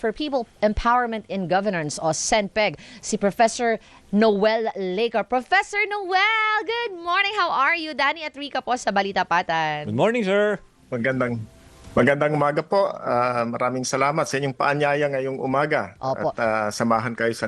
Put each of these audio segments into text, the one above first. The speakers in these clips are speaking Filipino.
for People Empowerment in Governance o SENPEG, si Professor Noel Laker. Professor Noel, good morning. How are you? Danny at Rica po sa Balita Patan. Good morning, sir. Magandang umaga po. Maraming salamat sa inyong paanyaya ngayong umaga. Opo. At samahan kayo sa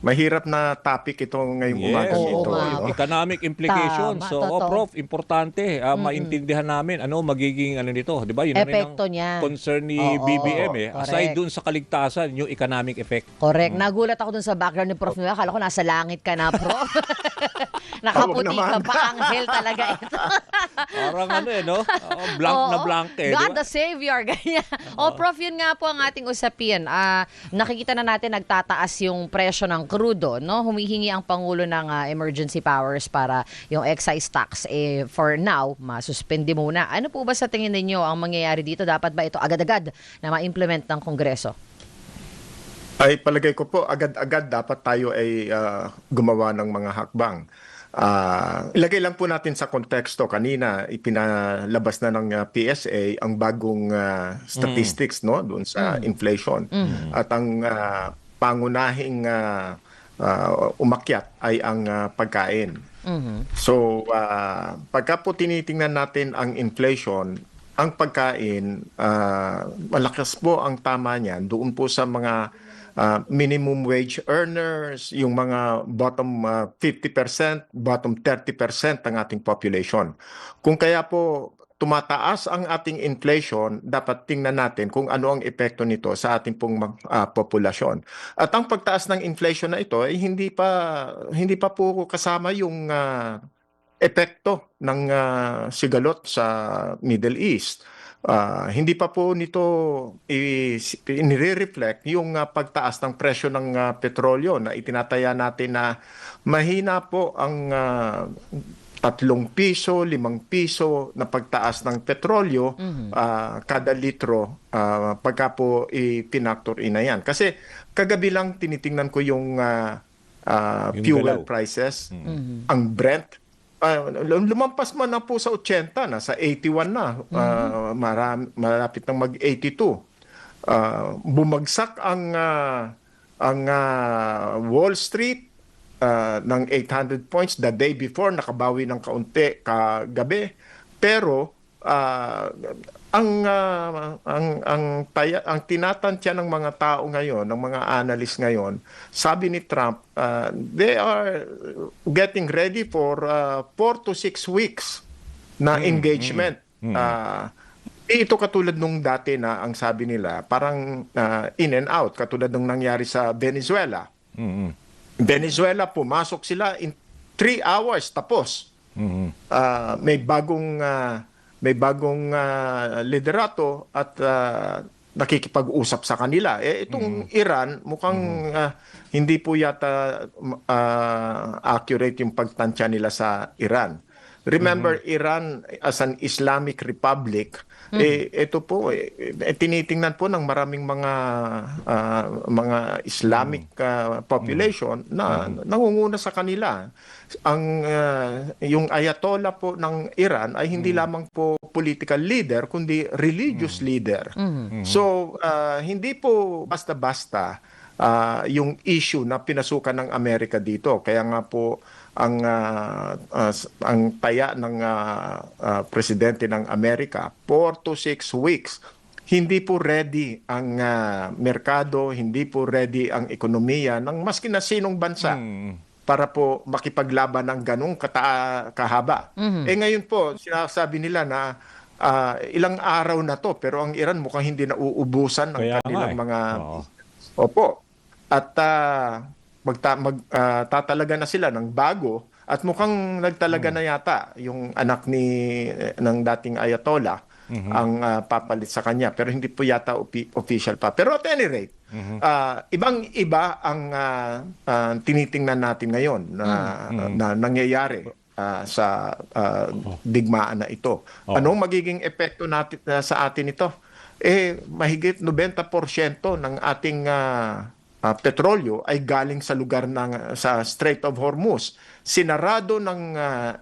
mahirap na topic ito ngayong umaga Oo, ito. nga. No? Economic implications. Tama, So, totoo. Prof, importante maintindihan namin ano magiging nito, 'di ba? Yun Epekto ang niya. concern ni Oo, BBM correct. Aside dun sa kaligtasan, yung economic effect. Correct. Nagulat ako dun sa background ni Prof. Noel. Akala ko nasa langit ka na, Prof. Nakaputi ka naman. pa. Anghel talaga ito. Parang no? Blank na Oo. blank eh. God di ba? the Savior, ganyan. Prof, yun nga po ang ating usapin. Nakikita na natin nagtataas yung presyo ng krudo, no? Humihingi ang Pangulo ng emergency powers para yung excise tax, for now, masuspende muna. Ano po ba sa tingin ninyo ang mangyayari dito? Dapat ba ito agad-agad na ma-implement ng Kongreso? Ay palagay ko po agad-agad dapat tayo ay gumawa ng mga hakbang. Ilagay lang po natin sa konteksto, kanina ipinalabas na ng PSA ang bagong statistics no doon sa inflation. At ang pangunahing umakyat ay ang pagkain. So pagka po tinitingnan natin ang inflation, ang pagkain, malakas po ang tama niyan doon po sa mga minimum wage earners, yung mga bottom 50%, bottom 30% ng ating population. Kung kaya po tumataas ang ating inflation, dapat tingnan natin kung ano ang epekto nito sa ating pong populasyon. At ang pagtaas ng inflation na ito ay hindi pa po kasama yung epekto ng sigalot sa Middle East. Hindi pa po nito inire-reflect yung pagtaas ng presyo ng petrolyo na itinataya natin na mahina po ang 3 piso, 5 piso na pagtaas ng petrolyo kada litro pagka po ipinactor in na yan. Kasi kagabi lang tinitingnan ko yung fuel galaw. prices, ang Brent. Lumampas man na po sa 80, nasa 81 na, malapit ng mag-82. Bumagsak ang Wall Street ng 800 points the day before, nakabawi ng kaunti kagabi. Pero ang tinatantya ng mga tao ngayon, ng mga analyst ngayon, sabi ni Trump, they are getting ready for 4 to 6 weeks na engagement. Ito katulad nung dati na ang sabi nila, parang in and out, katulad nung nangyari sa Venezuela. Venezuela, pumasok sila in 3 hours, tapos. May bagong liderato at nakikipag-usap sa kanila. Itong Iran, mukhang hindi po yata accurate yung pagtansya nila sa Iran. Remember, Iran as an Islamic republic, ito po, tinitingnan po ng maraming mga Islamic population na nangunguna sa kanila. Yung Ayatollah po ng Iran ay hindi lamang po political leader, kundi religious leader. So, hindi po basta-basta yung issue na pinasukan ng Amerika dito. Kaya nga po ang taya ng presidente ng Amerika, 4 to 6 weeks. Hindi po ready ang merkado, hindi po ready ang ekonomiya ng maski na sinong bansa para po makipaglaban ng ganong kahaba. Ngayon po, sinasabi nila na ilang araw na to, pero ang Iran mukhang hindi na uubusan ng kanilang mga... Opo. At tatalaga na sila ng bago at mukhang nagtalaga na yata yung anak ng dating Ayatollah ang papalit sa kanya, pero hindi po yata official pa. Pero at any rate, ibang-iba ang tinitingnan natin ngayon na nangyayari sa digmaan na ito. Anong magiging epekto natin sa atin ito? Mahigit 90% ng ating petrolyo ay galing sa lugar sa Strait of Hormuz. Sinarado ng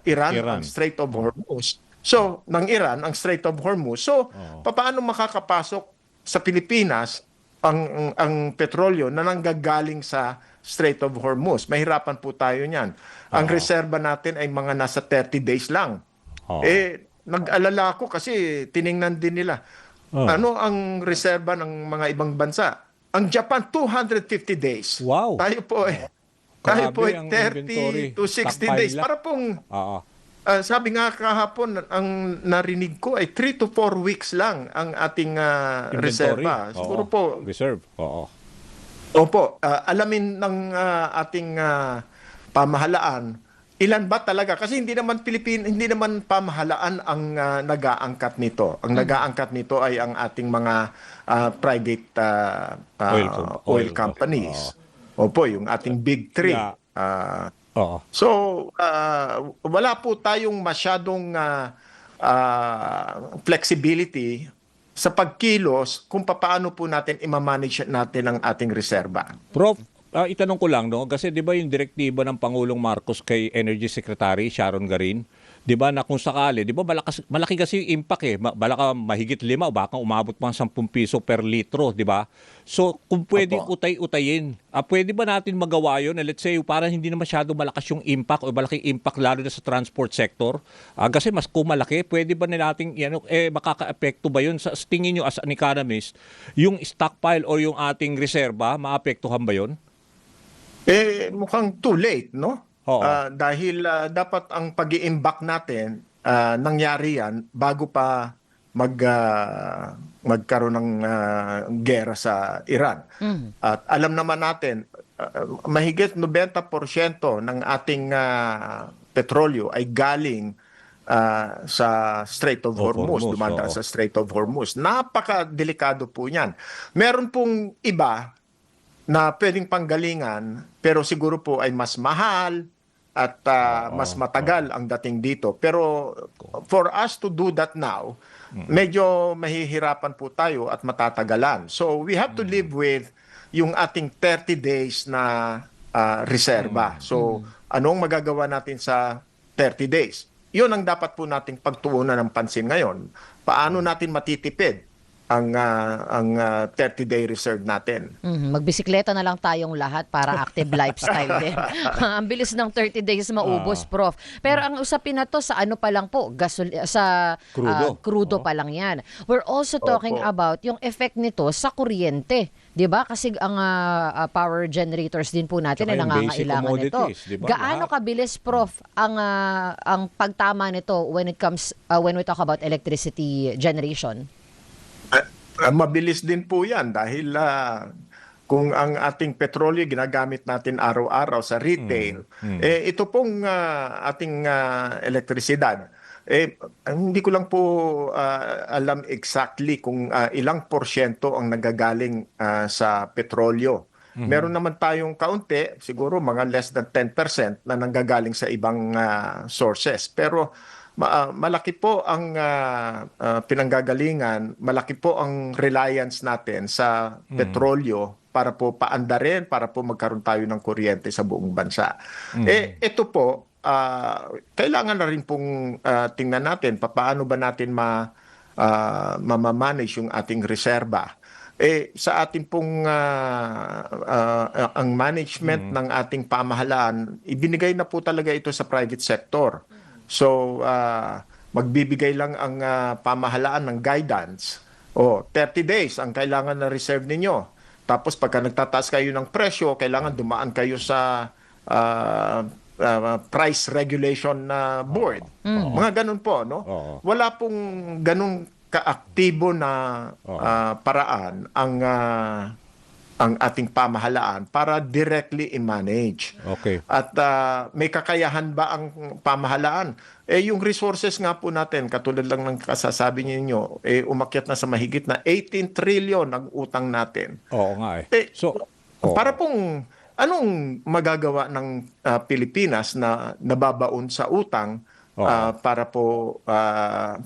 Iran ang Strait of Hormuz. So, ng Iran ang Strait of Hormuz. So, paano makakapasok sa Pilipinas ang petrolyo na nanggagaling sa Strait of Hormuz. Mahirapan po tayo niyan. Ang reserba natin ay mga nasa 30 days lang. Oo. Nag-alala ako kasi tiningnan din nila. Ano ang reserba ng mga ibang bansa? Ang Japan, 250 days. Wow. Tayo po tayo po Grabe ay ang 30 inventory. to 60 Stockpile days. lang. Para pong, Oo. sabi nga kahapon, ang narinig ko ay 3 to 4 weeks lang ang ating Inventory. reserba. Siguro Oo. po, Reserve. Oo. opo, alamin ng ating pamahalaan ilan ba talaga kasi hindi naman hindi naman pamahalaan ang nag-aangkat nito. Ang nag-aangkat nito ay ang ating mga private oil companies. Opo, yung ating big three. Yeah. Oo. So, wala po tayong masyadong flexibility sa pagkilos kung paano po natin i-manage natin ang ating reserba. Prof, itanong ko lang, no? Kasi di ba yung direktiba ng Pangulong Marcos kay Energy Secretary Sharon Garin, di ba na kung sakali, di ba malaki kasi yung impact eh. Baka mahigit 5 o baka umabot pang 10 piso per litro, di ba? So, kung pwedeng utay-utayin, pwede ba natin magawa yun? Let's say, parang hindi na masyado malakas yung impact o malaking impact lalo na sa transport sector. Kasi mas kung malaki, pwede ba na natin, makaka-apekto ba yun? Sa tingin nyo as an economist, yung stockpile o yung ating reserba, maapektuhan ba yun? Mukhang too late, no? Oo. Dahil dapat ang pag-iimbak natin, nangyari yan bago pa magkaroon ng gera sa Iran. At alam naman natin, mahigit 90% ng ating petrolyo ay galing sa Strait of Hormuz, dumadaan sa Strait of Hormuz. Napaka-delikado po niyan. Meron pong iba na pwedeng panggalingan pero siguro po ay mas mahal at mas matagal ang dating dito. Pero for us to do that now, medyo mahihirapan po tayo at matatagalan. So we have to live with yung ating 30 days na reserba. So anong magagawa natin sa 30 days? Yun ang dapat po nating pagtuunan ng pansin ngayon. Paano natin matitipid ang 30-day reserve natin? Magbisikleta na lang tayong lahat para active lifestyle din. Ang bilis ng 30 days maubos, Prof. Pero ang usapin na to sa ano pa lang po, sa crudo pa lang yan. We're also talking about yung effect nito sa kuryente. 'Di ba? Kasi ang power generators din po natin ay nangangailangan nito. Diba? Gaano kabilis, Prof, ang pagtama nito when we talk about electricity generation? Mabilis din po yan dahil kung ang ating petrolyo ginagamit natin araw-araw sa retail, ito pong ating elektrisidad, hindi ko lang po alam exactly kung ilang porsyento ang nagagaling sa petrolyo. Meron naman tayong kaunti, siguro mga less than 10% na nanggagaling sa ibang sources. Pero malaki po ang pinanggagalingan, malaki po ang reliance natin sa petrolyo para po paandarin, para po magkaroon tayo ng kuryente sa buong bansa. Ito po, kailangan na rin pong tingnan natin paano ba natin mamamanage yung ating reserba. Sa ating pong ang management ng ating pamahalaan, ibinigay na po talaga ito sa private sector. So, magbibigay lang ang pamahalaan ng guidance. 30 days ang kailangan na reserve ninyo. Tapos pagka nagtataas kayo ng presyo, kailangan dumaan kayo sa price regulation board. Mga ganun po, no? Wala pong ganung kaaktibo na paraan ang ating pamahalaan para directly i-manage. Okay. At may kakayahan ba ang pamahalaan? Yung resources nga po natin, katulad lang ng kasasabi ninyo, umakyat na sa mahigit na 18 trillion ang utang natin. Oo nga Para pong anong magagawa ng Pilipinas na nababaon sa utang para po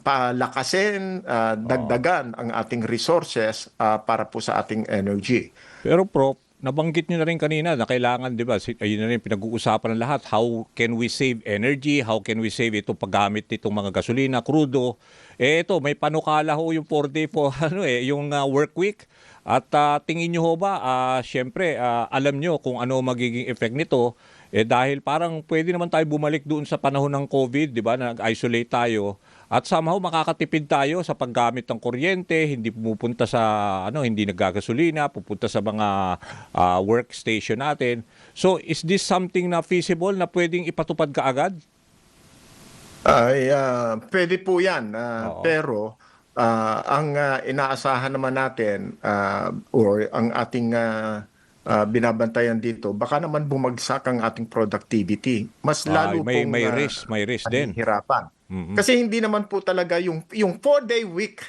palakasin, dagdagan ang ating resources para po sa ating energy. Pero Prof, nabanggit nyo na rin kanina na kailangan, di ba, ayun na rin pinag-uusapan ng lahat, how can we save energy, how can we save ito paggamit nitong mga gasolina, crudo. Ito, may panukala ho yung 4-day po, yung work week. At tingin nyo ho ba, syempre, alam nyo kung ano magiging effect nito, dahil parang pwede naman tayo bumalik doon sa panahon ng COVID, di ba, na nag-isolate tayo. At somehow makakatipid tayo sa paggamit ng kuryente, hindi pumupunta sa, hindi naggagasolina, pupunta sa mga workstation natin. So, is this something na feasible na pwedeng ipatupad kaagad? Ay, pwede po yan. Oo. Pero ang inaasahan naman natin or ang ating binabantayan dito, baka naman bumagsak ang ating productivity. Mas lalo may pong risk din. hirapan. Mm-mm. Kasi hindi naman po talaga yung 4-day week,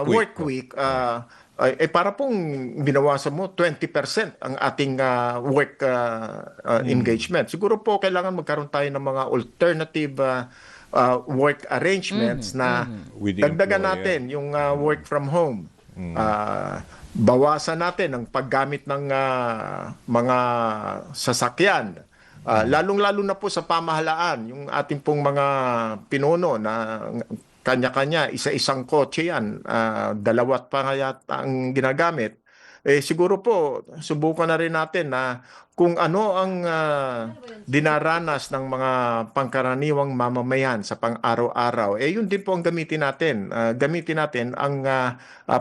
work week, para pong binawasan mo 20% ang ating work engagement. Siguro po kailangan magkaroon tayo ng mga alternative work arrangements na With the dagdagan employer. natin yung work from home. Bawasan natin ang paggamit ng mga sasakyan. Lalong-lalo na po sa pamahalaan, yung ating pong mga pinuno na kanya-kanya, isa-isang kotse yan, dalawat pa yata ang ginagamit. Siguro po, subukan na rin natin na kung ano ang dinaranas ng mga pangkaraniwang mamamayan sa pang-araw-araw, yun din po ang gamitin natin. Gamitin natin ang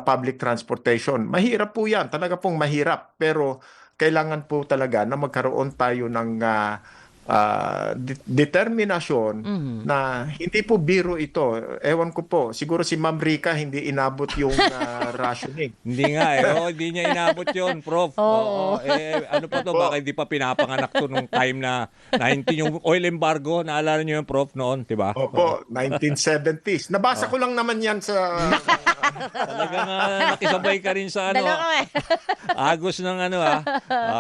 public transportation. Mahirap po yan, talaga pong mahirap. Pero kailangan po talaga na magkaroon tayo ng determinasyon na hindi po biro ito. Ewan ko po, siguro si Ma'am Rica hindi inabot yung rationing. Hindi nga hindi niya inabot yon, Prof. Oo. Ano pa to, baka hindi pa pinapanganak to nung time na 19, yung oil embargo, naalala niyo yung Prof noon, di ba? Opo, 1970s. Nabasa ko lang naman yan sa... Talagang nakisabay ka rin sa Dalawa kami. agos ng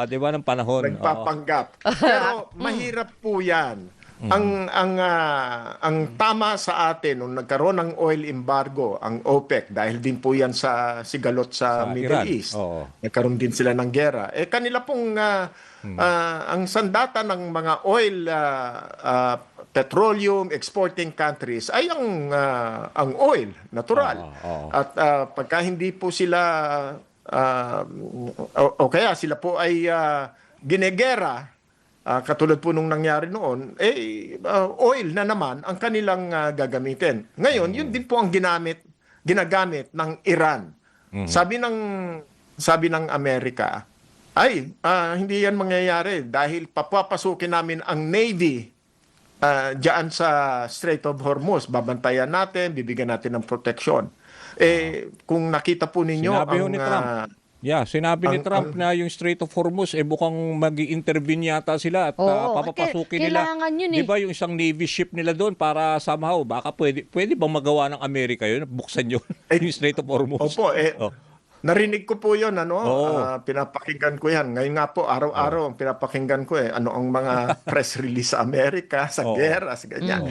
di ba, ng panahon. Oo. Nagpapanggap. Pero mahirap po yan. Ang tama sa atin nung nagkaroon ng oil embargo, ang OPEC, dahil din po yan sa sigalot sa Middle Iran. East. Oo. Nagkaroon din sila ng gera. Kanila pong ang sandata ng mga oil petroleum exporting countries ay ang oil, natural. At pagka hindi po sila o kaya sila po ay ginegera, katulad po nung nangyari noon, oil na naman ang kanilang gagamitin. Ngayon, yun din po ang ginagamit ng Iran. Sabi ng Amerika, hindi yan mangyayari dahil papapasukin namin ang Navy diyan sa Strait of Hormuz. Babantayan natin, bibigyan natin ng proteksyon. Kung nakita po ninyo Sinabi ni Trump. Sinabi ni Trump na yung Strait of Hormuz bukang mag-i-intervene yata sila at papapasukin nila. Kailangan yun Di ba yung isang Navy ship nila doon para somehow, baka pwede bang magawa ng Amerika yun? Buksan yun, yung Strait of Hormuz. Opo, narinig ko po yun, pinapakinggan ko yan. Ngayon nga po, araw-araw ang pinapakinggan ko ano ang mga press release sa Amerika, sa gera, sa ganyan.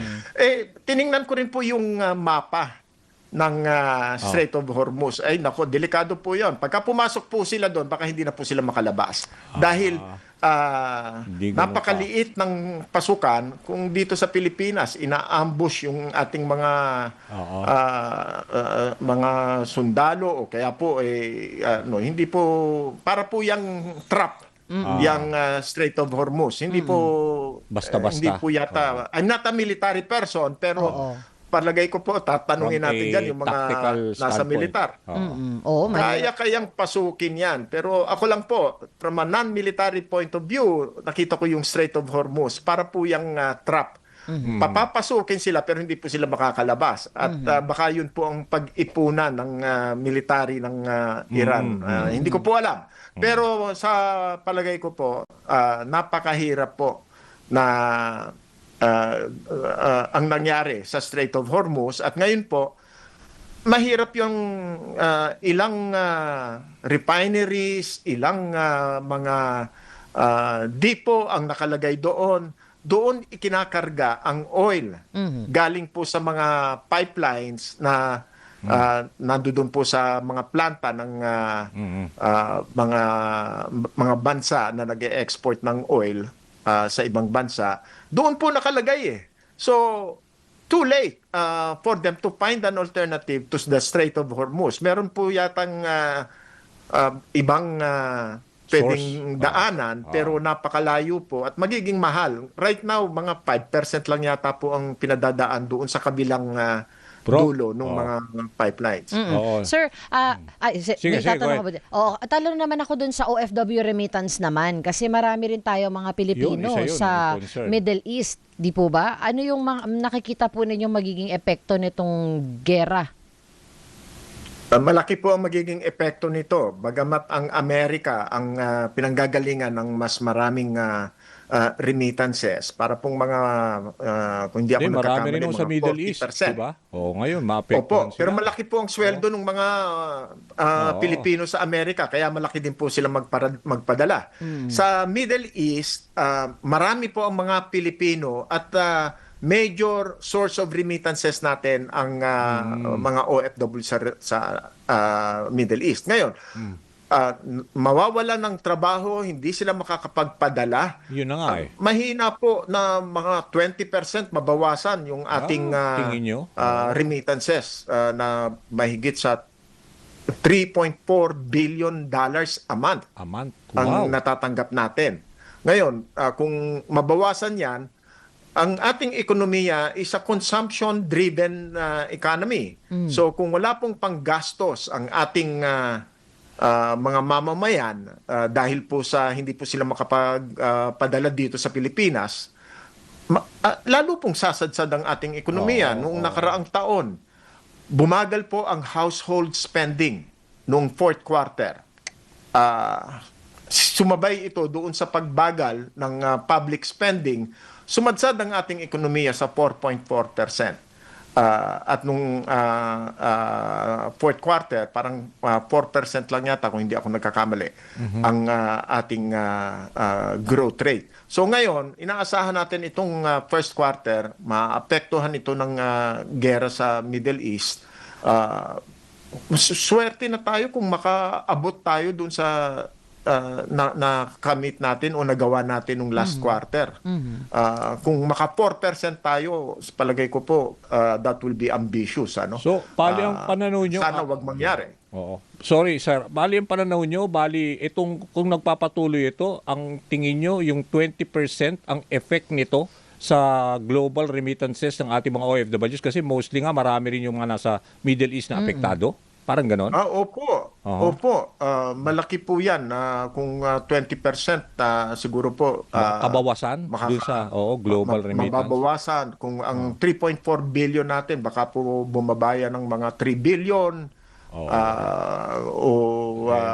Tiningnan ko rin po yung mapa ng Strait of Hormuz. Nako, delikado po yun. Pagka pumasok po sila doon, baka hindi na po sila makalabas. Dahil napakaliit ng pasukan kung dito sa Pilipinas ina-ambush yung ating mga sundalo o kaya po hindi po para po yung trap yung Strait of Hormuz. Hindi po Basta-basta. hindi po yata I'm not a military person pero palagay ko po tatanungin From natin a yan yung mga tactical nasa standpoint. militar. Kayang pasukin yan. Pero ako lang po, from a non-military point of view, nakita ko yung Strait of Hormuz para po yung trap. Papapasukin sila pero hindi po sila makakalabas. At baka yun po ang pag-ipunan ng military ng Iran. Hindi ko po alam. Pero sa palagay ko po, napakahirap po na ang nangyari sa Strait of Hormuz. At ngayon po, mahirap yung ilang refineries, ilang mga depo ang nakalagay doon. Doon ikinakarga ang oil. Galing po sa mga pipelines na nandoon po sa mga planta ng mga bansa na nag-e-export ng oil sa ibang bansa. Doon po nakalagay So, too late for them to find an alternative to the Strait of Hormuz. Meron po yatang ibang pwedeng Source. daanan, pero napakalayo po at magiging mahal. Right now, mga 5% lang yata po ang pinadadaan doon sa kabilang dulo ng mga pipelines. Oo. Sir, Sige, may sige, tatanong go ako ba? Oo, tanong naman ako dun sa OFW remittance naman kasi marami rin tayo mga Pilipino Yun, isa yun, sa yung concern. Middle East, di po ba? Ano yung nakikita po ninyong magiging epekto nitong gera? Malaki po ang magiging epekto nito. Bagamat ang Amerika ang pinanggagalingan ng mas maraming remittances para pong mga, kung hindi ako Hindi, marami nagkakamali, rin sa mga Middle East, 40%. di ba? Oo, ngayon, Opo, maapektuhan sila. pero malaki po ang sweldo ng mga Oo. Pilipino sa Amerika, kaya malaki din po sila magpadala. Sa Middle East, marami po ang mga Pilipino at major source of remittances natin ang mga OFW sa Middle East. Ngayon, mawawala ng trabaho, hindi sila makakapagpadala. Yun na nga eh. Mahina po na mga 20% mabawasan yung ating tingin nyo? remittances na mahigit sa $3.4 billion a month A month. ang Wow. natatanggap natin. Ngayon, kung mabawasan yan, ang ating ekonomiya is a consumption-driven economy. So kung wala pong panggastos ang ating mga mamamayan dahil po sa hindi po sila makapagpadala dito sa Pilipinas, lalo pong sasadsad ang ating ekonomiya. Noong nakaraang taon, bumagal po ang household spending noong fourth quarter. Sumabay ito doon sa pagbagal ng public spending, sumadsad ang ating ekonomiya sa 4.4%. At nung fourth quarter, parang 4% lang yata kung hindi ako nagkakamali, ang ating growth rate. So ngayon, inaasahan natin itong first quarter, maapektuhan ito ng gera sa Middle East. Swerte na tayo kung makaabot tayo dun sa na-commit natin o nagawa natin nung last quarter. Kung maka 4% tayo, palagay ko po, that will be ambitious. Ano? So, bali ang pananaw nyo... Sana wag mangyari. Oo. Sorry, sir. Bali ang pananaw nyo, bali itong, kung nagpapatuloy ito, ang tingin nyo, yung 20% ang effect nito sa global remittances ng ating mga OFWs kasi mostly nga marami rin yung mga nasa Middle East na apektado. Parang ganon? Opo. Opo. Malaki po yan. Kung 20%, siguro po... Kabawasan dun sa global remittance. Mababawasan. Kung ang 3.4 billion natin, baka po bumabaya ng mga 3 billion.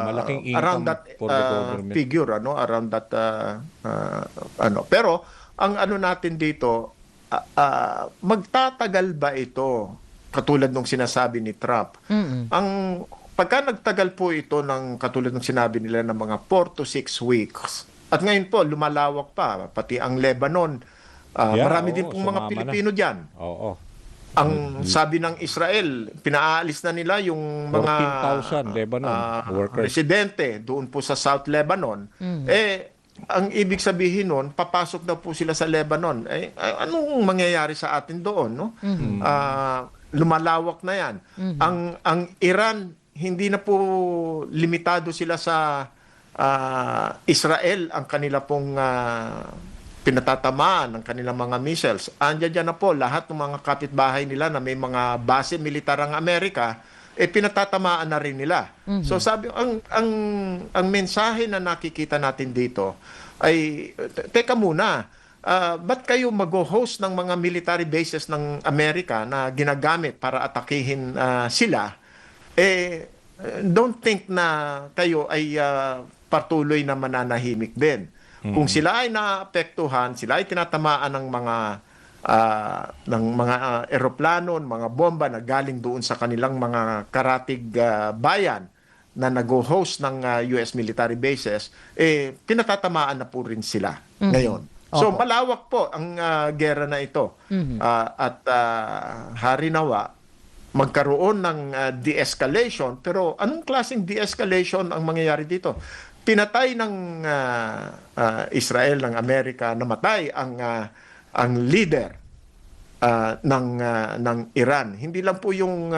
Malaking income around that for the government. figure. Around that... Pero, ang ano natin dito, magtatagal ba ito? Katulad nung sinasabi ni Trump. Ang pagka nagtagal po ito ng katulad ng sinabi nila ng mga 4 to 6 weeks. At ngayon po lumalawak pa pati ang Lebanon. Marami din pong mga Pilipino diyan. Oo. Ang sabi ng Israel, pinaalis na nila yung mga 14,000 Lebanon workers. residente doon po sa South Lebanon. Ang ibig sabihin nun, papasok na po sila sa Lebanon. Anong mangyayari sa atin doon, no? Lumalawak na yan. Ang Iran, hindi na po limitado sila sa Israel ang kanila pong pinatatamaan ng kanilang mga missiles. Andiyan dyan na po lahat ng mga kapitbahay nila na may mga base militar ang Amerika, pinatatamaan na rin nila. So sabi, ang mensahe na nakikita natin dito ay, teka muna, ba't kayo mag-host ng mga military bases ng Amerika na ginagamit para atakihin sila? Don't think na kayo ay patuloy na mananahimik din. Kung sila ay naapektuhan, sila ay tinatamaan ng mga eroplano, mga bomba na galing doon sa kanilang mga karatig bayan na nag-host ng US military bases, pinatatamaan na po rin sila ngayon. So malawak po ang gera na ito. At harinawa, magkaroon ng de-escalation. Pero anong klaseng de-escalation ang mangyayari dito? Pinatay ng Israel, ng Amerika, namatay ang leader ng Iran. Hindi lang po yung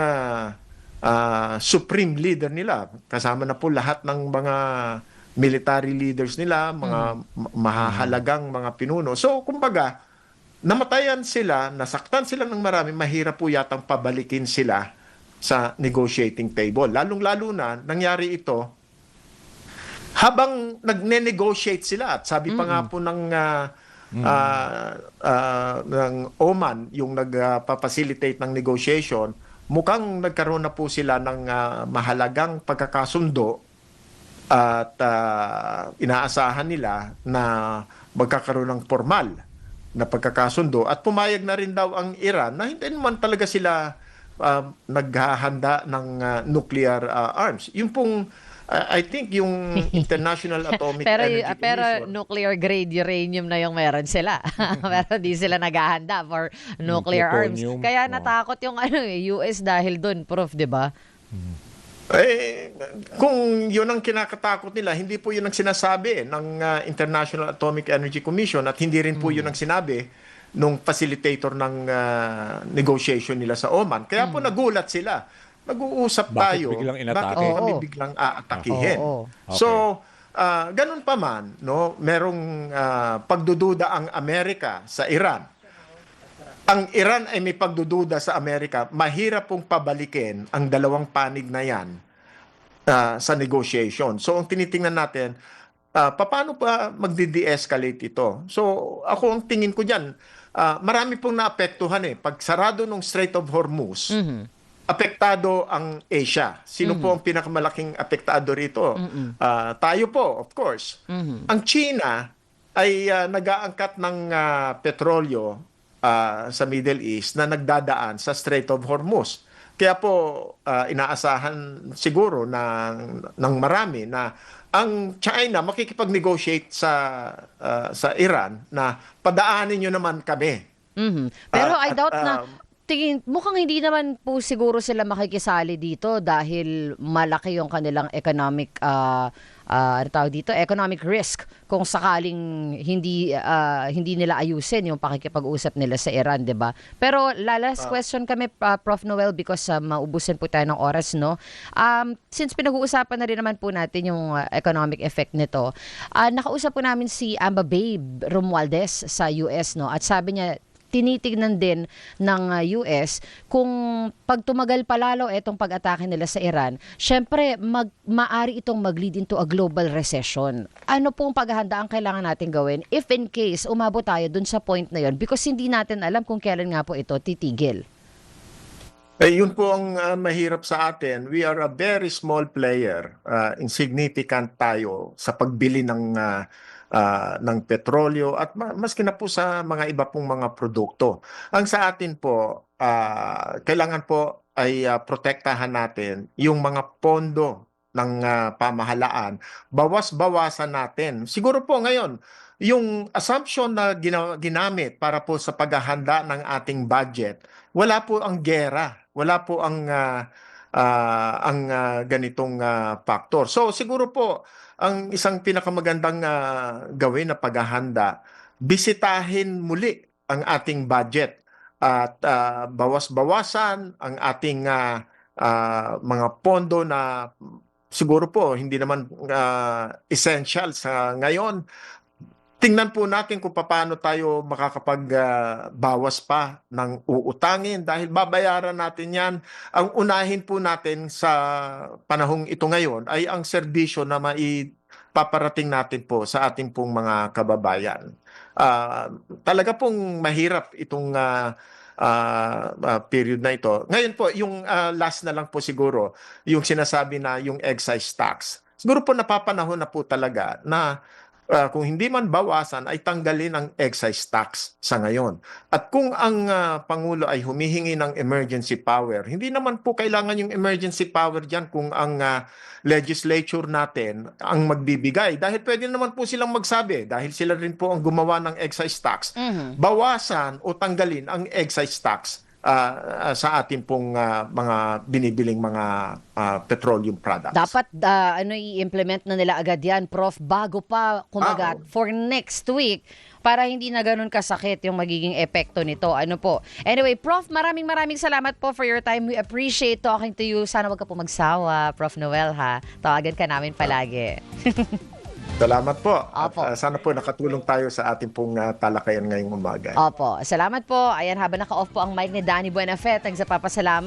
supreme leader nila. Kasama na po lahat ng mga military leaders nila, mga mahahalagang mga pinuno. So, kumbaga, namatayan sila, nasaktan sila ng marami, mahirap po yatang pabalikin sila sa negotiating table. Lalong-lalo na, nangyari ito habang nagne-negotiate sila. At sabi pa nga po ng Oman, yung nagpa-facilitate ng negotiation, mukhang nagkaroon na po sila ng mahalagang pagkakasundo at inaasahan nila na magkakaroon ng formal na pagkakasundo at pumayag na rin daw ang Iran na hindi naman talaga sila naghahanda ng nuclear arms. Yung pong I think yung International Atomic Energy Commission. Pero nuclear grade uranium na yung meron sila. Pero di sila naghahanda for nuclear arms. Plutonium. Kaya natakot yung US dahil doon, Prof, 'di ba? Kung yun ang kinakatakot nila, hindi po yun ang sinasabi ng International Atomic Energy Commission at hindi rin po yun ang sinabi nung facilitator ng negotiation nila sa Oman. Kaya po nagulat sila. Nag-uusap Bakit tayo, biglang inatake? bakit kami Oo. biglang aatakihin? Oo. Okay. So, ganun pa man, no, merong pagdududa ang Amerika sa Iran. Ang Iran ay may pagdududa sa Amerika, mahirap pong pabalikin ang dalawang panig na yan sa negotiation. So, ang tinitingnan natin, paano pa magdi-de-escalate ito? So, ako ang tingin ko dyan, marami pong naapektuhan eh. Pag sarado ng Strait of Hormuz, apektado ang Asia. Sino po ang pinakamalaking apektado rito? Tayo po, of course. Ang China ay nag-aangkat ng petrolyo sa Middle East na nagdadaan sa Strait of Hormuz. Kaya po inaasahan siguro ng marami na ang China makikipag-negotiate sa Iran na padaanin nyo naman kami. Pero I At, doubt na mukhang hindi naman po siguro sila makikisali dito dahil malaki yung kanilang economic ano tawag dito, economic risk kung sakaling hindi nila ayusin yung pakikipag-usap nila sa Iran, 'di ba? Pero last question kami, Prof. Noel, because maubusin po tayo ng oras, no? Since pinag-uusapan na rin naman po natin yung economic effect nito, nakausap po namin si Amba Babe Romualdez sa US, no? At sabi niya tinitignan din ng US kung pag tumagal palalo itong pag-atake nila sa Iran, syempre maari itong mag-lead into a global recession. Ano pong paghahanda ang kailangan natin gawin if in case umabot tayo dun sa point na yon, because hindi natin alam kung kailan nga po ito titigil. Yun po ang mahirap sa atin. We are a very small player. Insignificant tayo sa pagbili ng petrolyo at maski na po sa mga iba pong mga produkto. Ang sa atin po, kailangan po ay protektahan natin yung mga pondo ng pamahalaan. Bawas-bawasan natin. Siguro po ngayon, yung assumption na ginamit para po sa paghahanda ng ating budget, wala po ang gera, wala po ang ganitong factor. So siguro po, ang isang pinakamagandang gawin na paghahanda, bisitahin muli ang ating budget at bawas-bawasan ang ating mga pondo na siguro po hindi naman essential sa ngayon. Tingnan po natin kung paano tayo makakapagbawas pa ng uutangin dahil babayaran natin yan. Ang unahin po natin sa panahong ito ngayon ay ang serbisyo na maipaparating natin po sa ating pong mga kababayan. Talaga pong mahirap itong period na ito. Ngayon po, yung last na lang po siguro, yung sinasabi na yung excise tax. Siguro po napapanahon na po talaga na kung hindi man bawasan ay tanggalin ang excise tax sa ngayon. At kung ang Pangulo ay humihingi ng emergency power, hindi naman po kailangan yung emergency power dyan kung ang legislature natin ang magbibigay. Dahil pwede naman po silang magsabi, dahil sila rin po ang gumawa ng excise tax, bawasan o tanggalin ang excise tax sa ating pong mga binibiling mga petroleum products. Dapat i-implement na nila agad yan, Prof, bago pa kumagat for next week para hindi na ganun kasakit yung magiging epekto nito. Ano po? Anyway, Prof, maraming salamat po for your time. We appreciate talking to you. Sana wag ka po magsawa, Prof Noel, ha? Tawagan ka namin palagi. Salamat po. Opo. At sana po nakatulong tayo sa ating pong talakayan ngayong umaga. Opo. Salamat po. Ayan, habang naka-off po ang mic ni Danny Buenafet, nagpapasalamat